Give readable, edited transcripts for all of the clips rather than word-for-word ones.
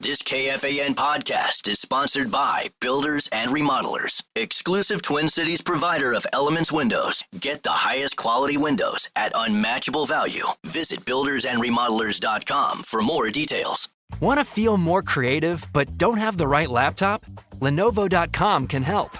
This KFAN podcast is sponsored by Builders and Remodelers, exclusive Twin Cities provider of Elements Windows. Get the highest quality windows at unmatchable value. Visit buildersandremodelers.com for more details. Want to feel more creative but don't have the right laptop? Lenovo.com can help.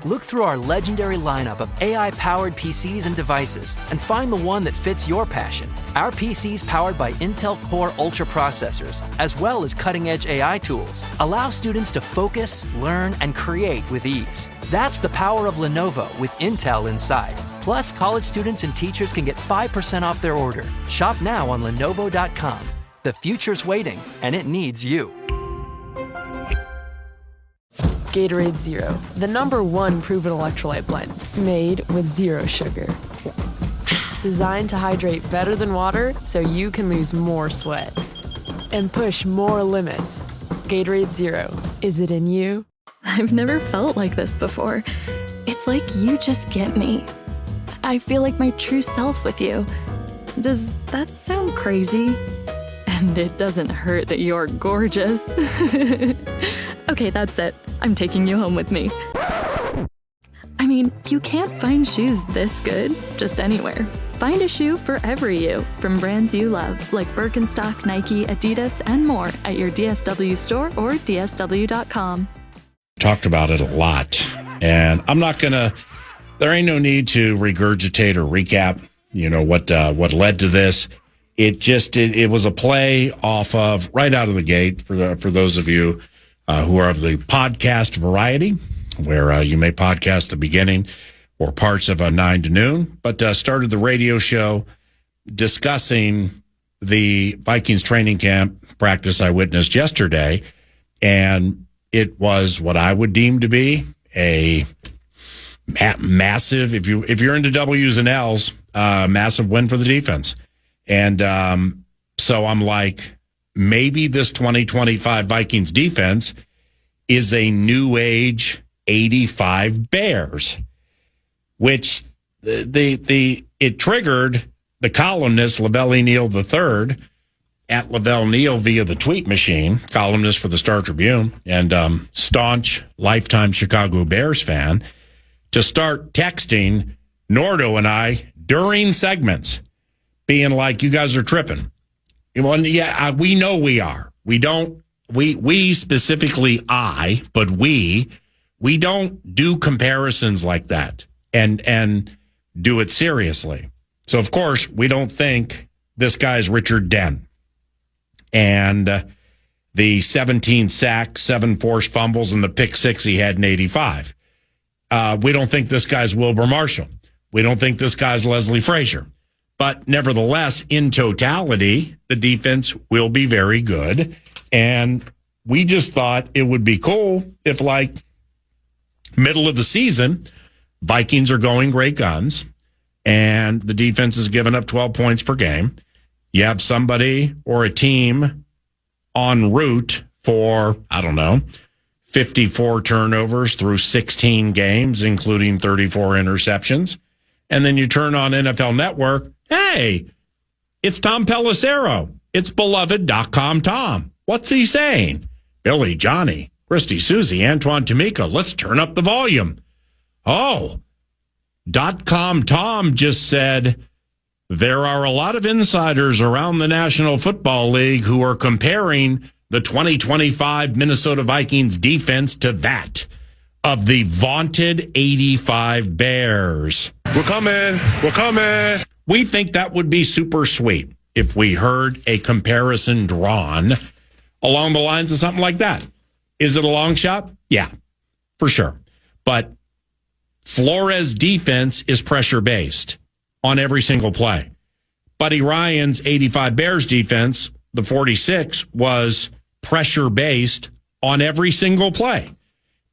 Look through our legendary lineup of AI-powered PCs and devices and find the one that fits your passion. Our PCs powered by Intel Core Ultra processors, as well as cutting-edge AI tools, allow students to focus, learn, and create with ease. That's the power of Lenovo with Intel inside. Plus, college students and teachers can get 5% off their order. Shop now on Lenovo.com. The future's waiting, and it needs you. Gatorade Zero, the #1 proven electrolyte blend, made with zero sugar. Designed to hydrate better than water so you can lose more sweat and push more limits. Gatorade Zero, is it in you? I've never felt like this before. It's like you just get me. I feel like my true self with you. Does that sound crazy? And it doesn't hurt that you're gorgeous. Okay, that's it. I'm taking you home with me. I mean, you can't find shoes this good just anywhere. Find a shoe for every you from brands you love, like Birkenstock, Nike, Adidas, and more at your DSW store or DSW.com. Talked about it a lot, and I'm not gonna. There ain't no need to regurgitate or recap. You know what led to this. It was a play off of right out of the gate for those of you who are of the podcast variety, where you may podcast the beginning or parts of a 9 to noon, but started the radio show discussing the Vikings training camp practice I witnessed yesterday, and it was what I would deem to be a massive, if you're into W's and L's, massive win for the defense. And so I'm like, maybe this 2025 Vikings defense is a new age 85 Bears, which it triggered the columnist Lavelle Neal III at Lavelle Neal via the tweet machine, columnist for the Star Tribune and staunch lifetime Chicago Bears fan, to start texting Nordo and I during segments, being like, you guys are tripping. Well, yeah, we know we are. We specifically but we don't do comparisons like that and do it seriously. So, of course, we don't think this guy's Richard Dent. And the 17 sacks, 7 forced fumbles, and the pick 6 he had in 85. We don't think this guy's Wilbur Marshall. We don't think this guy's Leslie Frazier. But nevertheless, in totality, the defense will be very good. And we just thought it would be cool if, like, middle of the season, Vikings are going great guns, and the defense is giving up 12 points per game. You have somebody or a team en route for, 54 turnovers through 16 games, including 34 interceptions. And then you turn on NFL Network. Hey, it's Tom Pelissero. It's beloved.com Tom. What's he saying? Billy, Johnny, Christy, Susie, Antoine, Tamika, let's turn up the volume. Oh, .com Tom just said there are a lot of insiders around the National Football League who are comparing the 2025 Minnesota Vikings defense to that of the vaunted 85 Bears. We're coming. We think that would be super sweet if we heard a comparison drawn along the lines of something like that. Is it a long shot? Yeah, for sure. But Flores' defense is pressure-based on every single play. Buddy Ryan's 85 Bears defense, the 46, was pressure-based on every single play.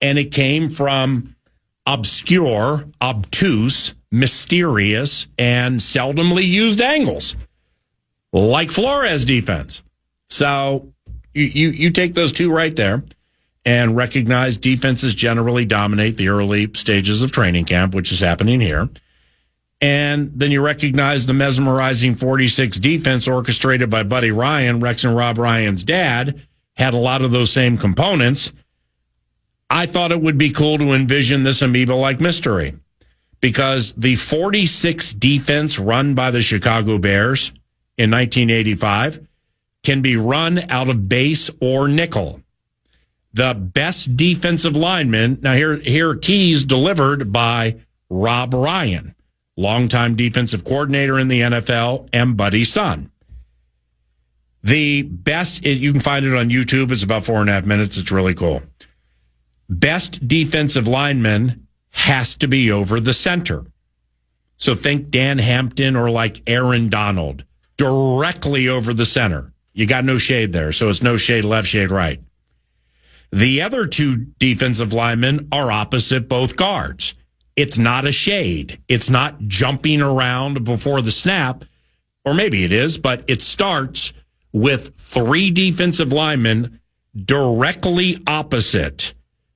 And it came from obscure, obtuse, mysterious, and seldomly used angles, like Flores' defense. So you take those two right there and recognize defenses generally dominate the early stages of training camp, which is happening here. And then you recognize the mesmerizing 46 defense orchestrated by Buddy Ryan, Rex and Rob Ryan's dad, had a lot of those same components. I thought it would be cool to envision this amoeba-like mystery, because the 46 defense run by the Chicago Bears in 1985 can be run out of base or nickel. The best defensive lineman, now here are keys delivered by Rob Ryan, longtime defensive coordinator in the NFL and Buddy's son. The best, you can find it on YouTube. It's about 4.5 minutes. It's really cool. Best defensive lineman has to be over the center. So think Dan Hampton or like Aaron Donald, directly over the center. You got no shade there, so it's no shade left, shade right. The other two defensive linemen are opposite both guards. It's not a shade. It's not jumping around before the snap, or maybe it is, but it starts with three defensive linemen directly opposite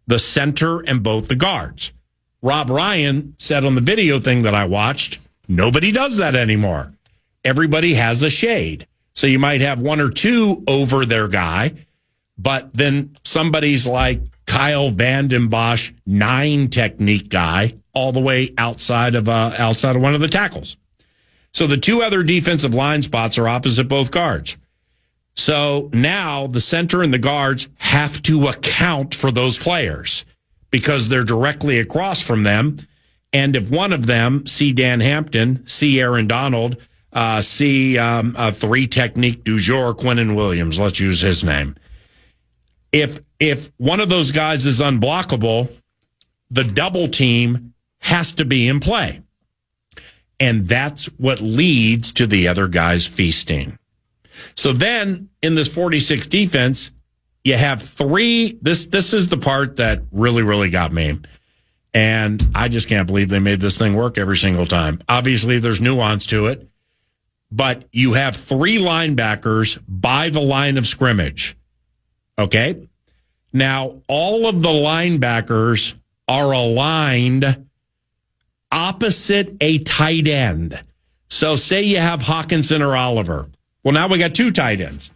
the center and both the guards. Rob Ryan said on the video thing that I watched, nobody does that anymore. Everybody has a shade. So you might have one or two over their guy, but then somebody's like Kyle Vanden Bosch, 9 technique guy, all the way outside of one of the tackles. So the two other defensive line spots are opposite both guards. So now the center and the guards have to account for those players because they're directly across from them. And if one of them, see Dan Hampton, see Aaron Donald, see 3 technique du jour, Quinnen Williams, let's use his name. If one of those guys is unblockable, the double team has to be in play. And that's what leads to the other guys feasting. So then in this 46 defense, you have 3. This is the part that really, really got me. And I just can't believe they made this thing work every single time. Obviously, there's nuance to it. But you have 3 linebackers by the line of scrimmage. Okay? Now, all of the linebackers are aligned opposite a tight end. So say you have Hawkinson or Oliver. Well, now we got 2 tight ends.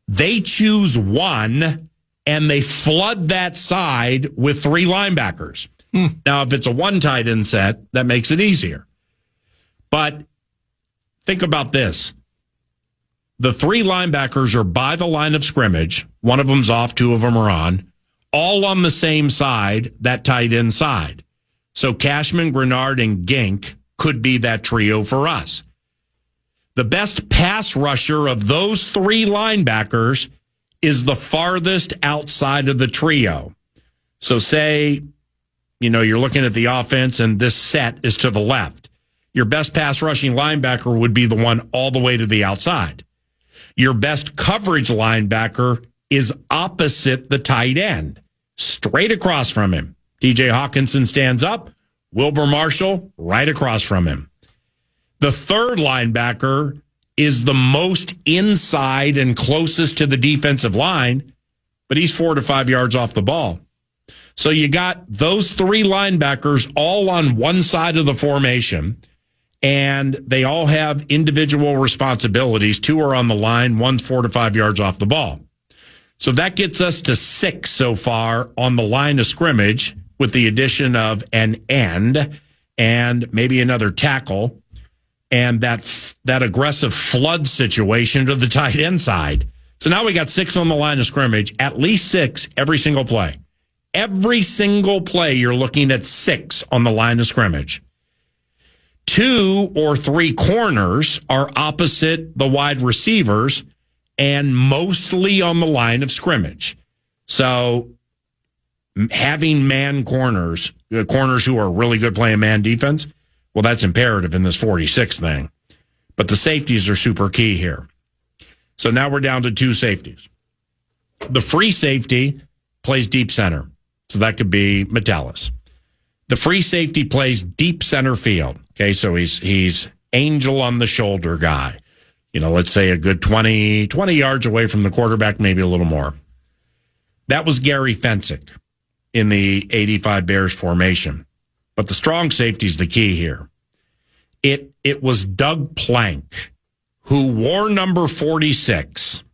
They choose one, and they flood that side with 3 linebackers. Now, if it's a 1 tight end set, that makes it easier. But think about this. The 3 linebackers are by the line of scrimmage. One of them's off, 2 of them are on. All on the same side, that tight end side. So Cashman, Grenard, and Gink could be that trio for us. The best pass rusher of those 3 linebackers is the farthest outside of the trio. So say, you're looking at the offense and this set is to the left. Your best pass rushing linebacker would be the one all the way to the outside. Your best coverage linebacker is opposite the tight end, straight across from him. TJ Hawkinson stands up, Wilbur Marshall right across from him. The third linebacker is the most inside and closest to the defensive line, but he's 4 to 5 yards off the ball. So you got those 3 linebackers all on one side of the formation, and they all have individual responsibilities. 2 are on the line, 1's 4 to 5 yards off the ball. So that gets us to 6 so far on the line of scrimmage, with the addition of an end and maybe another tackle, and that aggressive flood situation to the tight end side. So now we got 6 on the line of scrimmage, at least 6 every single play. Every single play, you're looking at 6 on the line of scrimmage. 2 or 3 corners are opposite the wide receivers and mostly on the line of scrimmage. So having man corners, corners who are really good playing man defense, well, that's imperative in this 46 thing. But the safeties are super key here. So now we're down to 2 safeties. The free safety plays deep center. So that could be Metellus. The free safety plays deep center field. Okay, so he's angel on the shoulder guy. Let's say a good 20 yards away from the quarterback, maybe a little more. That was Gary Fensick in the 85 Bears formation. But the strong safety is the key here. It was Doug Plank, who wore number 46.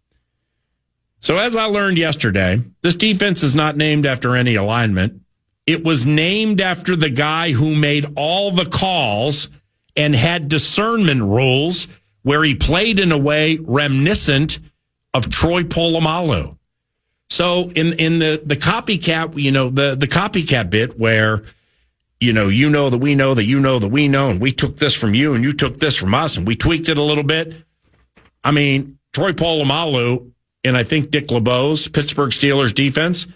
So as I learned yesterday, this defense is not named after any alignment. It was named after the guy who made all the calls and had discernment rules where he played in a way reminiscent of Troy Polamalu. So in the copycat, the copycat bit where, you know that we know that you know that we know, and we took this from you and you took this from us and we tweaked it a little bit. I mean, Troy Polamalu and I think Dick LeBeau's Pittsburgh Steelers defense,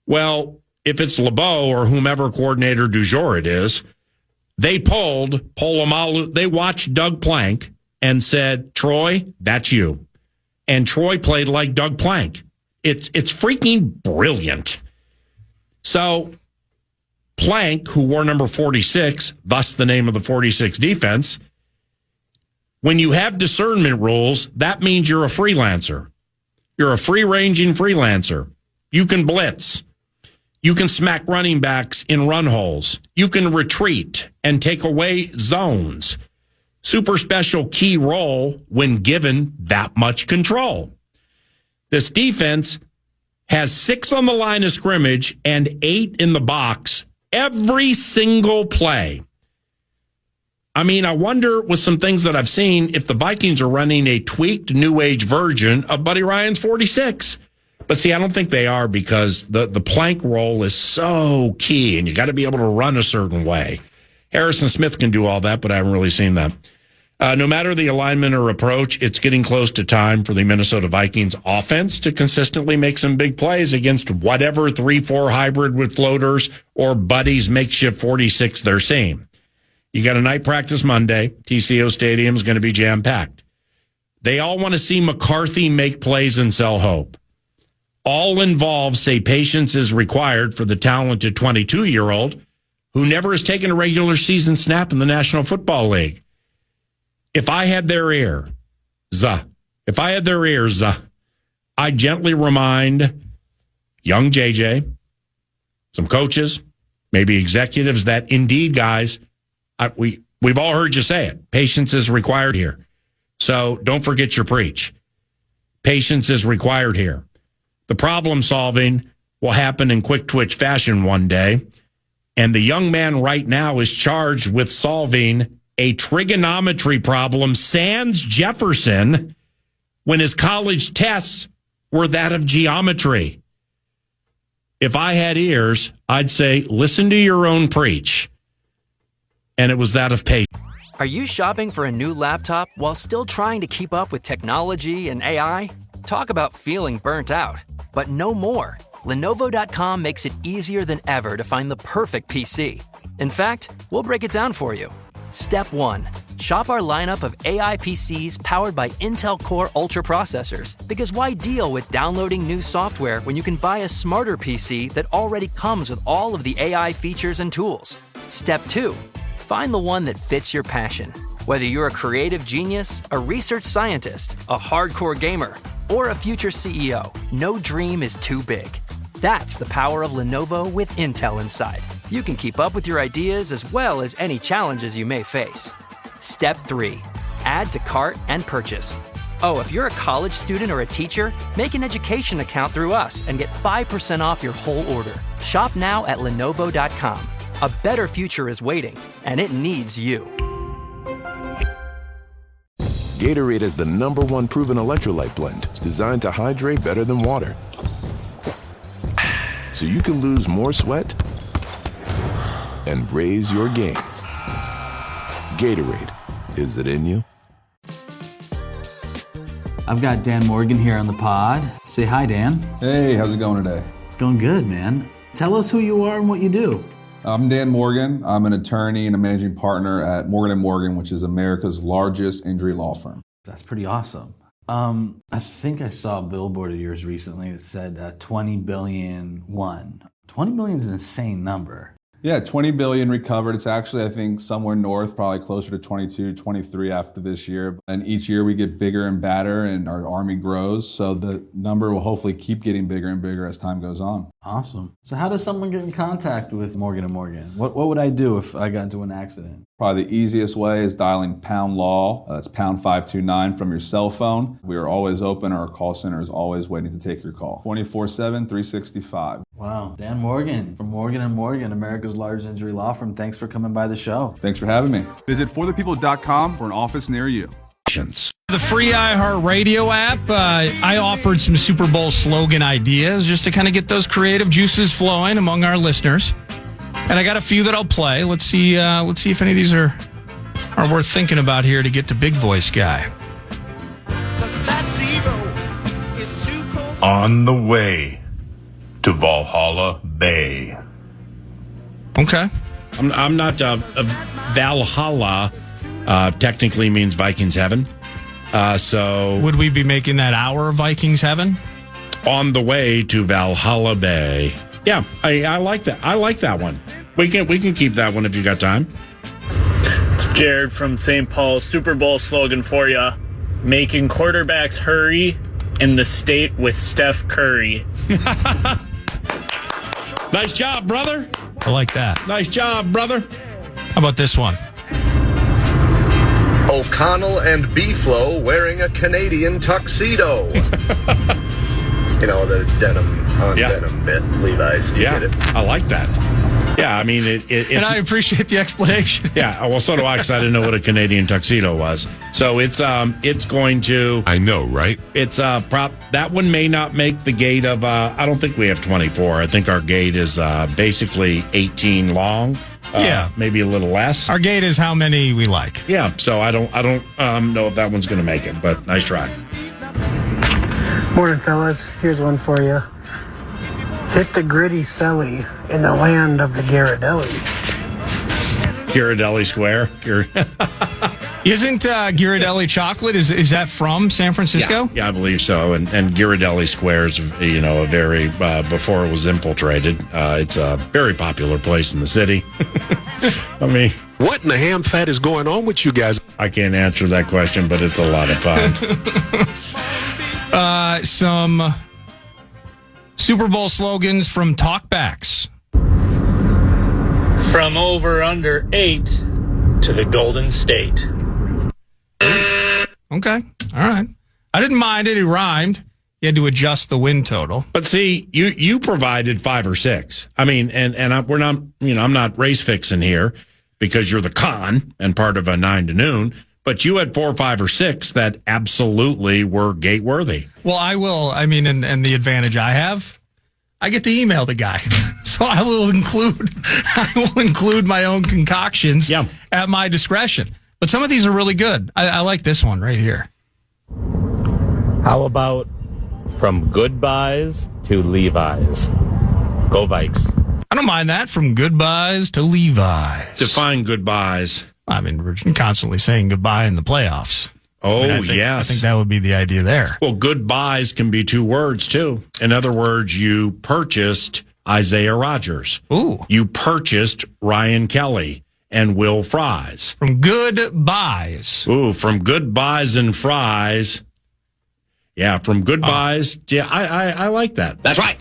well, if it's LeBeau or whomever coordinator du jour it is, they pulled Polamalu. They watched Doug Plank and said, Troy, that's you. And Troy played like Doug Plank. It's freaking brilliant. So Plank, who wore number 46, thus the name of the 46 defense, when you have discernment rules, that means you're a freelancer. You're a free-ranging freelancer. You can blitz. You can smack running backs in run holes. You can retreat and take away zones. Super special key role when given that much control. This defense has 6 on the line of scrimmage and 8 in the box every single play. I mean, I wonder with some things that I've seen if the Vikings are running a tweaked new age version of Buddy Ryan's 46. But see, I don't think they are because the plank roll is so key and you got to be able to run a certain way. Harrison Smith can do all that, but I haven't really seen that. No matter the alignment or approach, it's getting close to time for the Minnesota Vikings offense to consistently make some big plays against whatever 3-4 hybrid with floaters or Buddy's makeshift 46 they're seeing. You got a night practice Monday. TCO Stadium is going to be jam-packed. They all want to see McCarthy make plays and sell hope. All involved say patience is required for the talented 22-year-old who never has taken a regular season snap in the National Football League. If I had their ears, I'd gently remind young JJ, some coaches, maybe executives that indeed, guys, we've all heard you say it. Patience is required here. So don't forget your preach. Patience is required here. The problem solving will happen in quick twitch fashion one day. And the young man right now is charged with solving a trigonometry problem sans Jefferson when his college tests were that of geometry. If I had ears, I'd say, listen to your own preach. And it was that of patience. Are you shopping for a new laptop while still trying to keep up with technology and AI? Talk about feeling burnt out, but no more. Lenovo.com makes it easier than ever to find the perfect PC. In fact, we'll break it down for you. Step 1. Shop our lineup of AI PCs powered by Intel Core Ultra processors. Because why deal with downloading new software when you can buy a smarter PC that already comes with all of the AI features and tools? Step 2. Find the one that fits your passion. Whether you're a creative genius, a research scientist, a hardcore gamer, or a future CEO, no dream is too big. That's the power of Lenovo with Intel inside. You can keep up with your ideas as well as any challenges you may face. Step 3. Add to cart and purchase. Oh, if you're a college student or a teacher, make an education account through us and get 5% off your whole order. Shop now at Lenovo.com. A better future is waiting, and it needs you. Gatorade is the #1 proven electrolyte blend designed to hydrate better than water. So you can lose more sweat and raise your game. Gatorade, is it in you? I've got Dan Morgan here on the pod. Say hi, Dan. Hey, how's it going today? It's going good, man. Tell us who you are and what you do. I'm Dan Morgan. I'm an attorney and a managing partner at Morgan & Morgan, which is America's largest injury law firm. That's pretty awesome. I think I saw a billboard of yours recently that said 20 billion won. 20 billion is an insane number. Yeah, 20 billion recovered. It's actually, I think, somewhere north, probably closer to 22, 23 after this year. And each year we get bigger and badder and our army grows. So the number will hopefully keep getting bigger and bigger as time goes on. Awesome. So how does someone get in contact with Morgan & Morgan? What would I do if I got into an accident? Probably the easiest way is dialing pound law. That's pound 529 from your cell phone. We are always open. Our call center is always waiting to take your call. 24/7, 365. Wow. Dan Morgan from Morgan & Morgan, America's largest injury law firm. Thanks for coming by the show. Thanks for having me. Visit forthepeople.com for an office near you. The free iHeartRadio app, I offered some Super Bowl slogan ideas just to kind of get those creative juices flowing among our listeners. And I got a few that I'll play. Let's see if any of these are worth thinking about here to get to Big Voice Guy. On the way to Valhalla Bay. Okay. I'm not Valhalla. Technically means Vikings heaven. So would we be making that our Vikings heaven? On the way to Valhalla Bay. Yeah, I like that. I like that one. We can keep that one if you got time. It's Jared from St. Paul. Super Bowl slogan for you: making quarterbacks hurry in the state with Steph Curry. Nice job, brother. I like that. Nice job, brother. How about this one? O'Connell and B-Flow wearing a Canadian tuxedo. You know, the denim on denim bit, Levi's. You get it? I like that. Yeah, I mean, it's... And I appreciate the explanation. Yeah, well, so do I, because I didn't know what a Canadian tuxedo was. So it's going to... I know, right? It's that one may not make the gate of... I don't think we have 24. I think our gate is basically 18 long. Maybe a little less. Our gate is how many we like. Yeah, so I don't know if that one's going to make it, but nice try. Morning, fellas. Here's one for you. Hit the gritty celly in the land of the Ghirardelli. Ghirardelli Square. Isn't Ghirardelli chocolate? Is that from San Francisco? Yeah, I believe so. And Ghirardelli Square is, a very before it was infiltrated. It's a very popular place in the city. I mean, what in the ham fat is going on with you guys? I can't answer that question, but it's a lot of fun. Some Super Bowl slogans from Talkbacks. From over under 8 to the Golden State. Okay. All right. I didn't mind it. It rhymed. You had to adjust the win total. But see, you provided 5 or 6. I mean, and we're not, I'm not race fixing here because you're the con and part of a 9 to noon. But you had 4, 5, or 6 that absolutely were gate worthy. Well, I will. I mean, and the advantage I have, I get to email the guy, so I will include my own concoctions at my discretion. But some of these are really good. I like this one right here. How about from goodbyes to Levi's? Go Vikes. I don't mind that. From goodbyes to Levi's. Define goodbyes. I mean, we're constantly saying goodbye in the playoffs. Oh, yes. I think that would be the idea there. Well, goodbyes can be 2 words, too. In other words, you purchased Isaiah Rodgers. Ooh. You purchased Ryan Kelly and Will Fries. From goodbyes. Ooh, from goodbyes and fries. Yeah, from goodbyes. Yeah, I like that. That's right.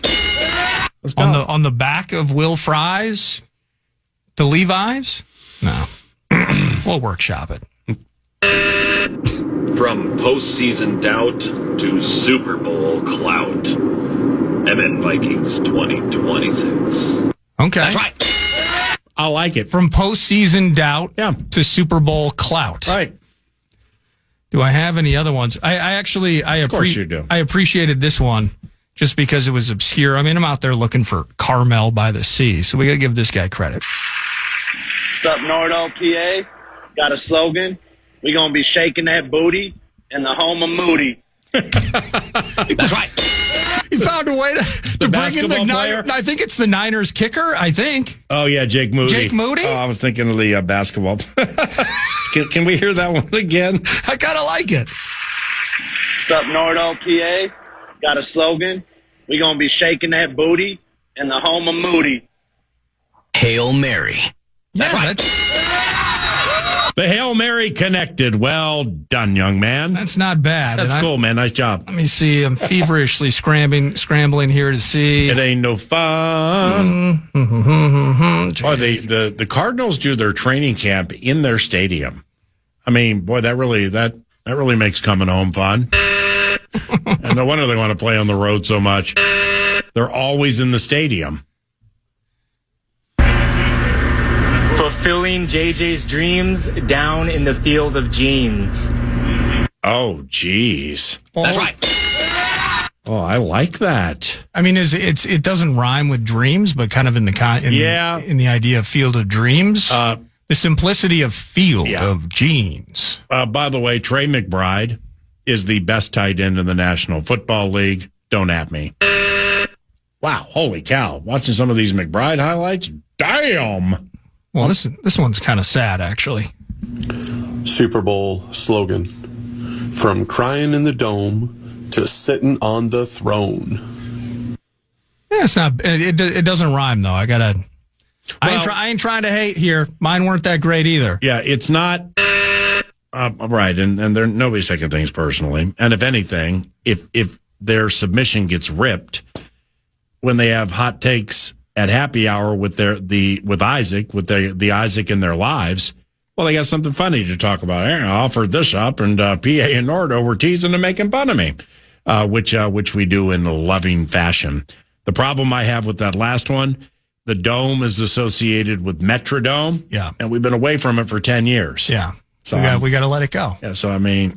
Let's go. On the back of Will Fries to Levi's? No. We'll workshop it. From postseason doubt to Super Bowl clout. MN Vikings 2026. Okay. That's right. I like it. From postseason doubt to Super Bowl clout. Right. Do I have any other ones? Of course you do. I appreciated this one just because it was obscure. I mean, I'm out there looking for Carmel by the Sea, so we got to give this guy credit. What's up, Nordo, PA? Got a slogan. We're going to be shaking that booty in the home of Moody. That's right. He found a way to bring in the Niners. I think it's the Niners kicker, I think. Oh, yeah, Jake Moody. Jake Moody? Oh, I was thinking of the basketball. Can we hear that one again? I kind of like it. What's up, Nordo, PA? Got a slogan. We're going to be shaking that booty in the home of Moody. Hail Mary. Yeah, that's The Hail Mary connected. Well done, young man. That's not bad. That's cool, man. Nice job. Let me see. I'm feverishly scrambling here to see. It ain't no fun. The Cardinals do their training camp in their stadium. I mean, boy, that really makes coming home fun. And no wonder they want to play on the road so much. They're always in the stadium. Fulfilling JJ's dreams down in the field of jeans. Oh, geez. That's right. Oh, I like that. I mean, it doesn't rhyme with dreams, but kind of in the idea of field of dreams. The simplicity of field of jeans. By the way, Trey McBride is the best tight end in the National Football League. Don't at me. Wow, holy cow. Watching some of these McBride highlights, damn. Well, this one's kind of sad, actually. Super Bowl slogan. From crying in the dome to sitting on the throne. Yeah, it's not. It doesn't rhyme though. I ain't trying to hate here. Mine weren't that great either. Yeah, it's not. Right, and nobody's taking things personally. And if anything, if their submission gets ripped when they have hot takes at happy hour with Isaac, with the Isaac in their lives, well, they got something funny to talk about. I offered this up, and PA and Nordo were teasing and making fun of me, which we do in a loving fashion. The problem I have with that last one, the dome is associated with Metrodome, and we've been away from it for 10 years. Yeah, so we got to let it go. Yeah, so I mean,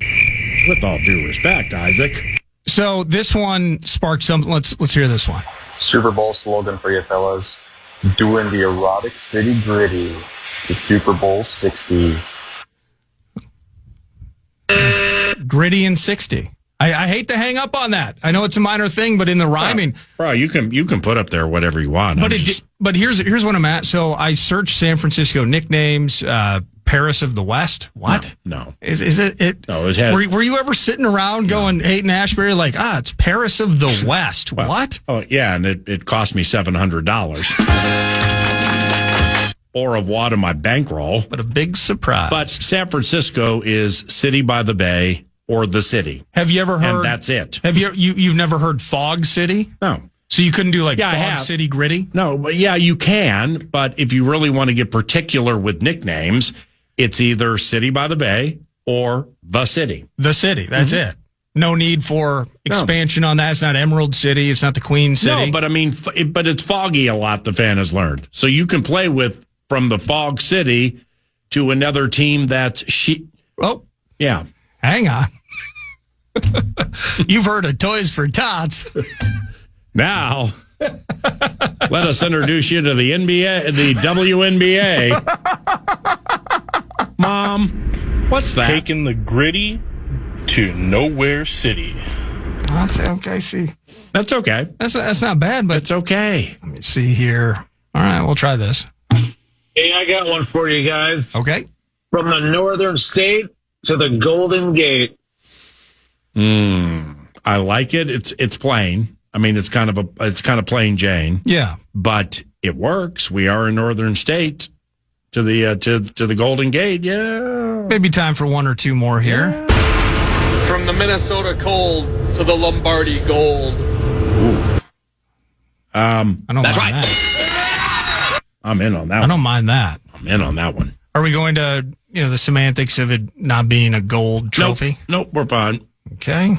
with all due respect, Isaac. So this one sparked something. Let's hear this one. Super Bowl slogan for you fellas. Doing the erotic city gritty. The Super Bowl 60. Gritty and 60. I hate to hang up on that. I know it's a minor thing, but in the rhyming, bro, you can put up there whatever you want. But here's what I'm at. So I searched San Francisco nicknames. Paris of the West. What? No. Is it? No, it has. Were you ever sitting around going, Hayden Ashbury, like, it's Paris of the West? Well, what? Oh, yeah, and it cost me $700. Or a wad of my bankroll. But a big surprise. But San Francisco is City by the Bay or the city. Have you ever heard? And that's it. Have you've never heard Fog City? No. So you couldn't do Fog City Gritty? No, but yeah, you can. But if you really want to get particular with nicknames, it's either City by the Bay or the city. The city. That's it. No need for expansion on that. It's not Emerald City. It's not the Queen City. No, but I mean, but it's foggy a lot, the fan has learned. So you can play with from the Fog City to another team that's Oh. Yeah. Hang on. You've heard of Toys for Tots. Now, let us introduce you to the NBA, the WNBA. Mom, what's that? Taking the gritty to Nowhere City. That's okay. See, that's okay. That's not bad, but it's okay. Let me see here. All right, we'll try this. Hey, I got one for you guys. Okay. From the northern state to the Golden Gate. I like it. It's plain. I mean, it's kind of plain Jane. Yeah, but it works. We are a northern state to the Golden Gate. Yeah, maybe time for one or two more here. Yeah. From the Minnesota cold to the Lombardi gold. Ooh. I don't mind that. I'm in on that one. I don't mind that. I'm in on that one. Are we going to the semantics of it not being a gold trophy? Nope, we're fine. Okay.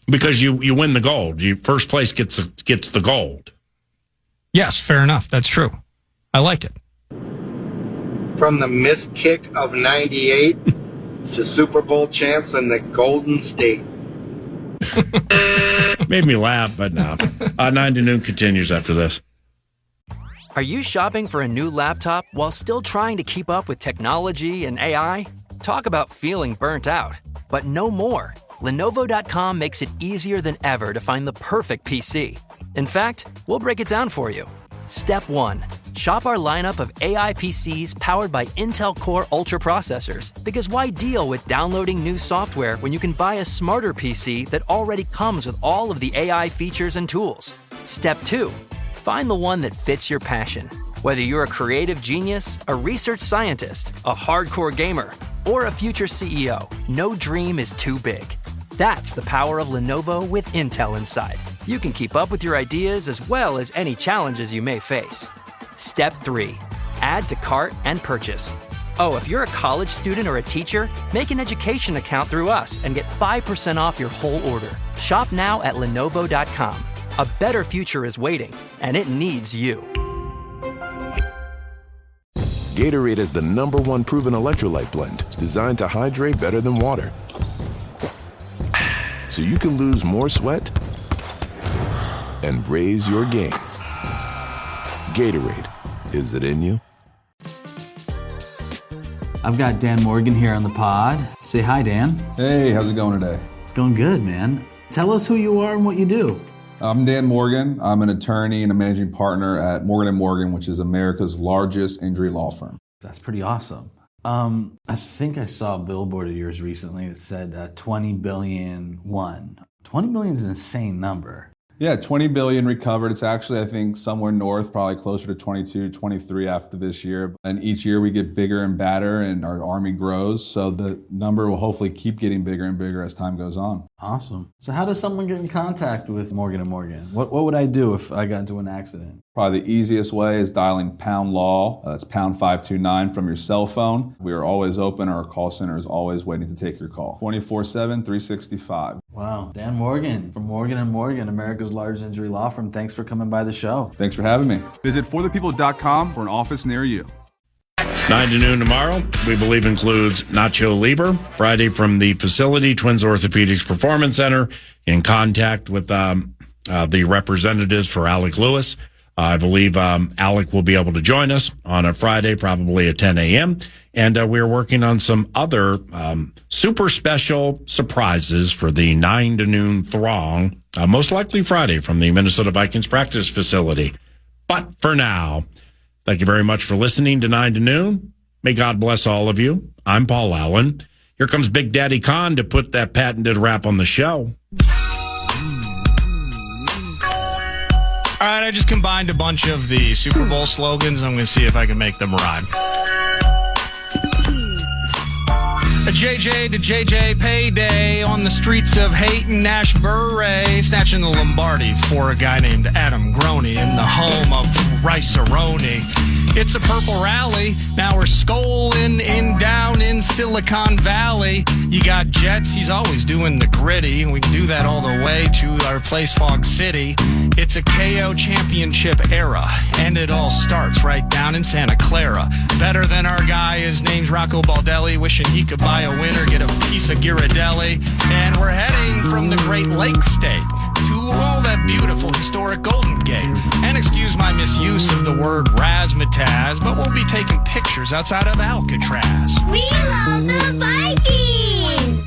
Because you win the gold. First place gets the gold. Yes, fair enough. That's true. I like it. From the missed kick of 98 to Super Bowl champs in the Golden State. Made me laugh, but no. 9 to noon continues after this. Are you shopping for a new laptop while still trying to keep up with technology and AI? Talk about feeling burnt out, but no more. Lenovo.com makes it easier than ever to find the perfect PC. In fact, we'll break it down for you. Step 1. Shop our lineup of AI PCs powered by Intel Core Ultra processors. Because why deal with downloading new software when you can buy a smarter PC that already comes with all of the AI features and tools? Step 2. Find the one that fits your passion. Whether you're a creative genius, a research scientist, a hardcore gamer, or a future CEO, no dream is too big. That's the power of Lenovo with Intel inside. You can keep up with your ideas as well as any challenges you may face. Step 3. Add to cart and purchase. Oh, if you're a college student or a teacher, make an education account through us and get 5% off your whole order. Shop now at Lenovo.com. A better future is waiting, and it needs you. Gatorade is the #1 proven electrolyte blend designed to hydrate better than water. So you can lose more sweat and raise your game. Gatorade, is it in you? I've got Dan Morgan here on the pod. Say hi, Dan. Hey, how's it going today? It's going good, man. Tell us who you are and what you do. I'm Dan Morgan. I'm an attorney and a managing partner at Morgan & Morgan, which is America's largest injury law firm. That's pretty awesome. I think I saw a billboard of yours recently that said 20 billion won. 20 billion is an insane number. Yeah, 20 billion recovered. It's actually, I think, somewhere north, probably closer to 22, 23 after this year. And each year we get bigger and badder and our Army grows. So the number will hopefully keep getting bigger and bigger as time goes on. Awesome. So how does someone get in contact with Morgan & Morgan? What would I do if I got into an accident? Probably the easiest way is dialing pound law. That's pound 529 from your cell phone. We are always open. Our call center is always waiting to take your call. 24/7, 365. Wow. Dan Morgan from Morgan & Morgan, America's largest injury law firm. Thanks for coming by the show. Thanks for having me. Visit forthepeople.com for an office near you. 9 to noon tomorrow, we believe includes Nacho Libre. Friday from the facility, Twins Orthopedics Performance Center, in contact with the representatives for Alec Lewis. I believe Alec will be able to join us on a Friday, probably at 10 a.m. And we're working on some other super special surprises for the 9 to noon throng, most likely Friday from the Minnesota Vikings practice facility. But for now, thank you very much for listening to 9 to noon. May God bless all of you. I'm Paul Allen. Here comes Big Daddy Khan to put that patented rap on the show. All right, I just combined a bunch of the Super Bowl slogans. I'm going to see if I can make them rhyme. A JJ to JJ payday on the streets of Haight and Ashbury, snatching the Lombardi for a guy named Adam Groney in the home of Rice-A-Roni. It's a purple rally. Now we're skolling down in Silicon Valley. You got Jets. He's always doing the gritty, and we can do that all the way to our place, Fog City. It's a KO championship era, and it all starts right down in Santa Clara. Better than our guy. His name's Rocco Baldelli. Wishing he could buy a winner, get a piece of Ghirardelli. And we're heading from the Great Lakes state to all that beautiful historic Golden Gate. And excuse my misuse of the word razzmatazz, but we'll be taking pictures outside of Alcatraz. We love the Vikings!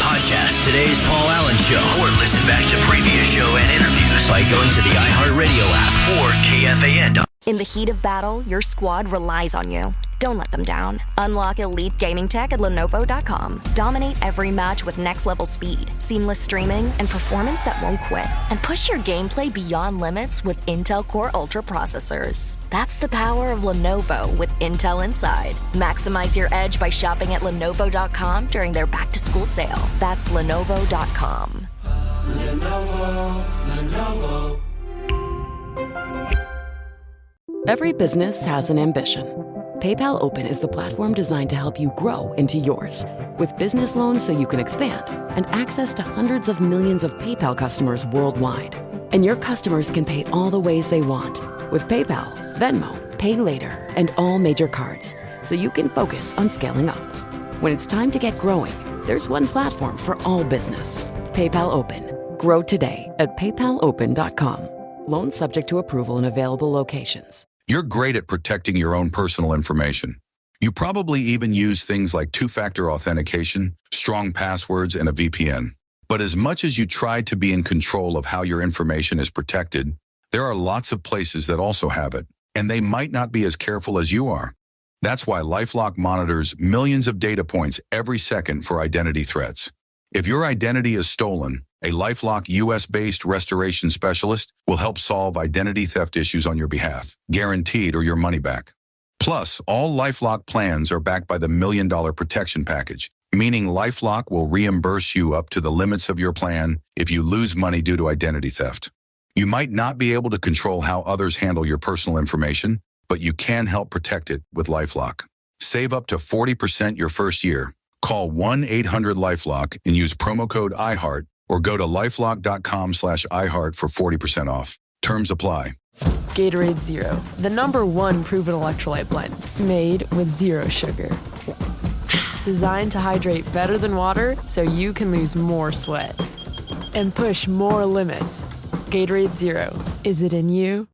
Podcast today's Paul Allen Show, or listen back to previous show and interviews by going to the iHeartRadio app or KFAN. In the heat of battle, your squad relies on you. Don't let them down. Unlock elite gaming tech at Lenovo.com. Dominate every match with next-level speed, seamless streaming, and performance that won't quit. And push your gameplay beyond limits with Intel Core Ultra processors. That's the power of Lenovo with Intel inside. Maximize your edge by shopping at Lenovo.com during their back-to-school sale. That's Lenovo.com. Lenovo. Every business has an ambition. PayPal Open is the platform designed to help you grow into yours. With business loans so you can expand and access to hundreds of millions of PayPal customers worldwide. And your customers can pay all the ways they want with PayPal, Venmo, Pay Later, and all major cards, so you can focus on scaling up. When it's time to get growing, there's one platform for all business. PayPal Open. Grow today at paypalopen.com. Loans subject to approval in available locations. You're great at protecting your own personal information. You probably even use things like two-factor authentication, strong passwords, and a VPN. But as much as you try to be in control of how your information is protected, there are lots of places that also have it, and they might not be as careful as you are. That's why LifeLock monitors millions of data points every second for identity threats. If your identity is stolen, A LifeLock US-based restoration specialist will help solve identity theft issues on your behalf, guaranteed or your money back. Plus, all LifeLock plans are backed by the $1 Million Protection Package, meaning LifeLock will reimburse you up to the limits of your plan if you lose money due to identity theft. You might not be able to control how others handle your personal information, but you can help protect it with LifeLock. Save up to 40% your first year. Call 1-800-LifeLock and use promo code iHeart or go to lifelock.com/iHeart for 40% off. Terms apply. Gatorade Zero, the #1 proven electrolyte blend, made with zero sugar. Designed to hydrate better than water so you can lose more sweat and push more limits. Gatorade Zero. Is it in you?